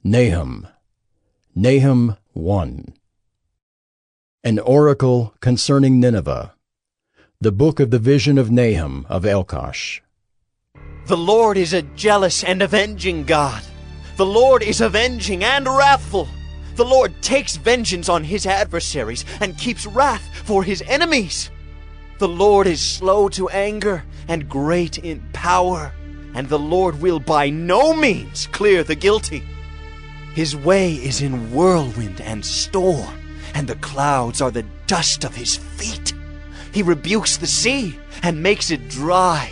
Nahum. Nahum 1. An oracle concerning Nineveh. The book of the vision of Nahum of Elkosh. The Lord is a jealous and avenging God. The Lord is avenging and wrathful. The Lord takes vengeance on his adversaries and keeps wrath for his enemies. The Lord is slow to anger and great in power, and the Lord will by no means clear the guilty. His way is in whirlwind and storm, and the clouds are the dust of his feet. He rebukes the sea and makes it dry.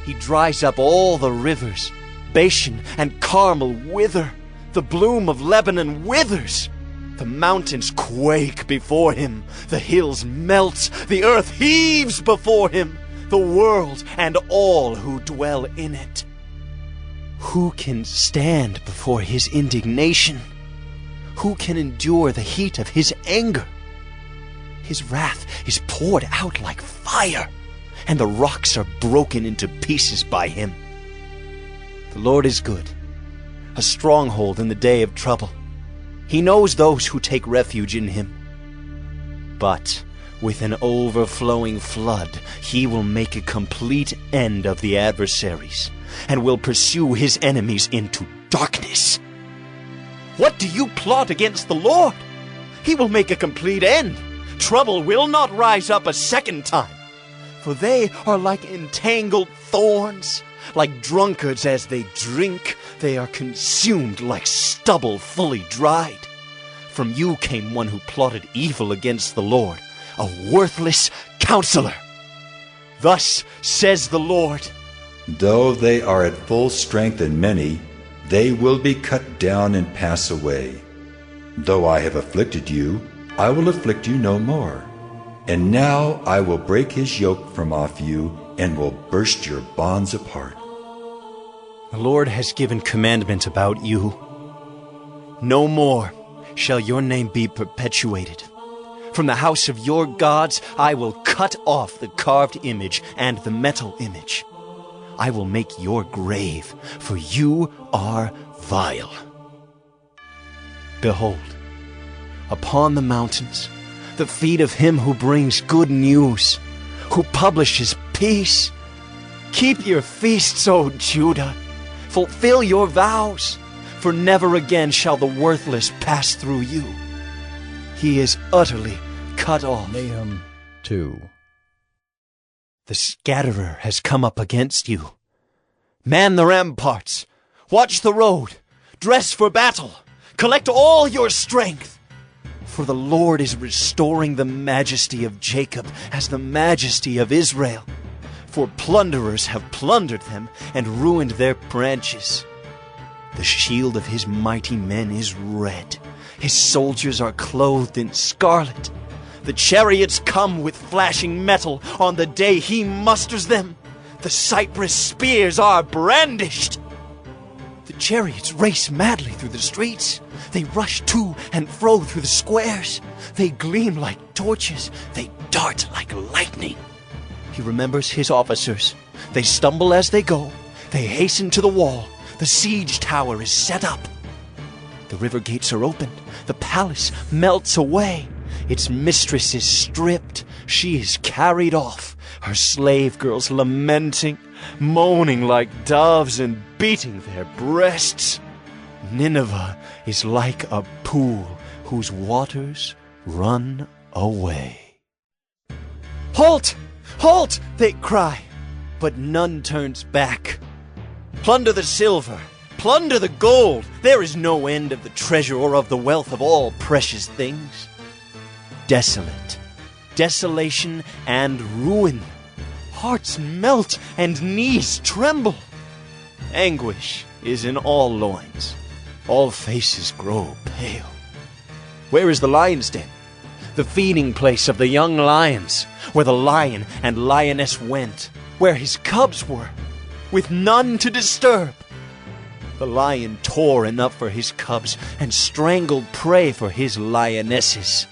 He dries up all the rivers. Bashan and Carmel wither. The bloom of Lebanon withers. The mountains quake before him. The hills melt. The earth heaves before him. The world and all who dwell in it. Who can stand before his indignation? Who can endure the heat of his anger? His wrath is poured out like fire, and the rocks are broken into pieces by him. The Lord is good, a stronghold in the day of trouble. He knows those who take refuge in him. But with an overflowing flood, he will make a complete end of the adversaries, and will pursue his enemies into darkness. What do you plot against the Lord? He will make a complete end. Trouble will not rise up a second time. For they are like entangled thorns. Like drunkards as they drink, they are consumed like stubble fully dried. From you came one who plotted evil against the Lord, a worthless counselor. Thus says the Lord, though they are at full strength and many, they will be cut down and pass away. Though I have afflicted you, I will afflict you no more. And now I will break his yoke from off you, and will burst your bonds apart. The Lord has given commandment about you. No more shall your name be perpetuated. From the house of your gods I will cut off the carved image and the metal image. I will make your grave, for you are vile. Behold, upon the mountains, the feet of him who brings good news, who publishes peace. Keep your feasts, O Judah. Fulfill your vows, for never again shall the worthless pass through you. He is utterly cut off. Nahum 2. The scatterer has come up against you. Man the ramparts, watch the road, dress for battle, collect all your strength. For the Lord is restoring the majesty of Jacob as the majesty of Israel. For plunderers have plundered them and ruined their branches. The shield of his mighty men is red. His soldiers are clothed in scarlet. The chariots come with flashing metal on the day he musters them. The cypress spears are brandished. The chariots race madly through the streets. They rush to and fro through the squares. They gleam like torches. They dart like lightning. He remembers his officers. They stumble as they go. They hasten to the wall. The siege tower is set up. The river gates are opened. The palace melts away. Its mistress is stripped. She is carried off. Her slave girls lamenting, moaning like doves and beating their breasts. Nineveh is like a pool whose waters run away. Halt! Halt! They cry, but none turns back. Plunder the silver, plunder the gold. There is no end of the treasure or of the wealth of all precious things. Desolate, desolation and ruin. Hearts melt and knees tremble. Anguish is in all loins. All faces grow pale. Where is the lion's den? The feeding place of the young lions, where the lion and lioness went, where his cubs were, with none to disturb. The lion tore enough for his cubs and strangled prey for his lionesses.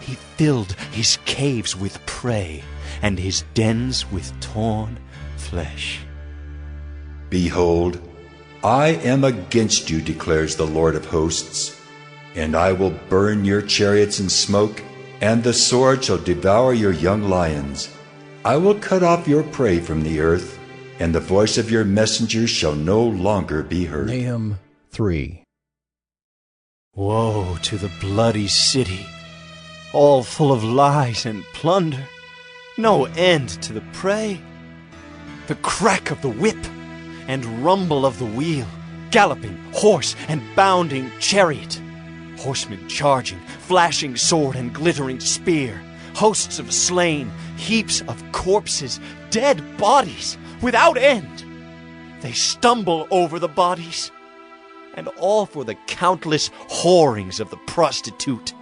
He filled his caves with prey and his dens with torn flesh. Behold, I am against you, declares the Lord of hosts, and I will burn your chariots in smoke, and the sword shall devour your young lions. I will cut off your prey from the earth, and the voice of your messengers shall no longer be heard. Nahum 3. Woe to the bloody city, all full of lies and plunder, no end to the prey. The crack of the whip and rumble of the wheel, galloping horse and bounding chariot, horsemen charging, flashing sword and glittering spear, hosts of slain, heaps of corpses, dead bodies without end. They stumble over the bodies, and all for the countless whorings of the prostitute,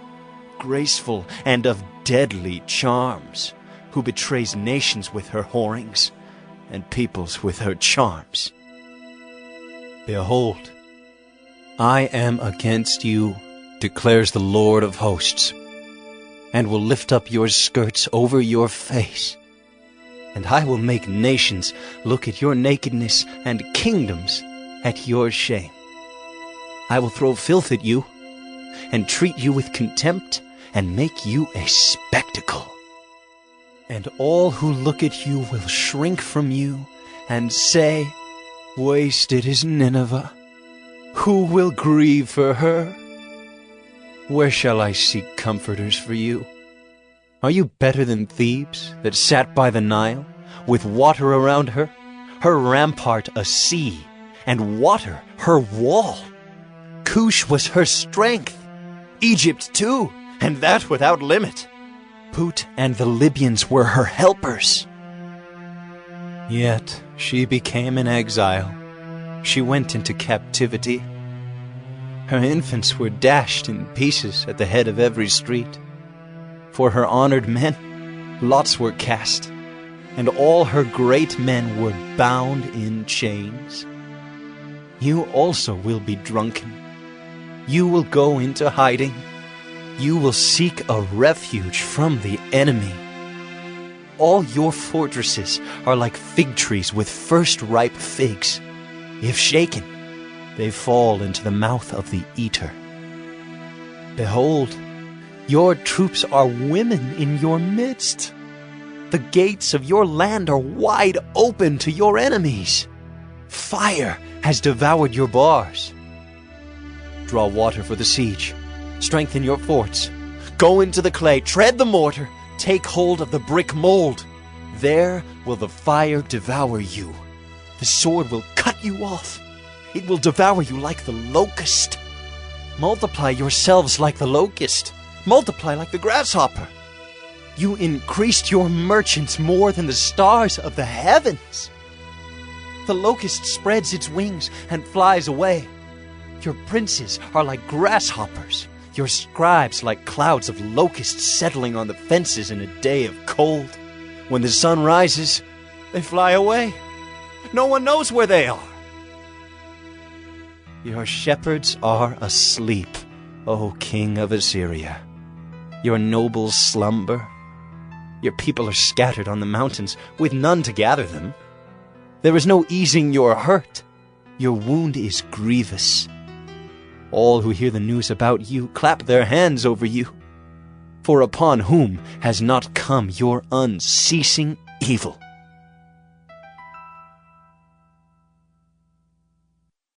graceful and of deadly charms, who betrays nations with her whorings, and peoples with her charms. Behold, I am against you, declares the Lord of hosts, and will lift up your skirts over your face. And I will make nations look at your nakedness, and kingdoms at your shame. I will throw filth at you, and treat you with contempt, and make you a spectacle. And all who look at you will shrink from you, and say, Wasted is Nineveh. Who will grieve for her? Where shall I seek comforters for you? Are you better than Thebes, that sat by the Nile, with water around her, her rampart a sea, and water her wall? Cush was her strength, Egypt too, and that without limit. Put and the Libyans were her helpers. Yet she became an exile. She went into captivity. Her infants were dashed in pieces at the head of every street. For her honored men, lots were cast, and all her great men were bound in chains. You also will be drunken. You will go into hiding. You will seek a refuge from the enemy. All your fortresses are like fig trees with first ripe figs. If shaken, they fall into the mouth of the eater. Behold, your troops are women in your midst. The gates of your land are wide open to your enemies. Fire has devoured your bars. Draw water for the siege. Strengthen your forts. Go into the clay, tread the mortar, take hold of the brick mold. There will the fire devour you. The sword will cut you off. It will devour you like the locust. Multiply yourselves like the locust. Multiply like the grasshopper. You increased your merchants more than the stars of the heavens. The locust spreads its wings and flies away. Your princes are like grasshoppers. Your scribes like clouds of locusts settling on the fences in a day of cold. When the sun rises, they fly away. No one knows where they are. Your shepherds are asleep, O king of Assyria. Your nobles slumber. Your people are scattered on the mountains, with none to gather them. There is no easing your hurt. Your wound is grievous. All who hear the news about you clap their hands over you. For upon whom has not come your unceasing evil?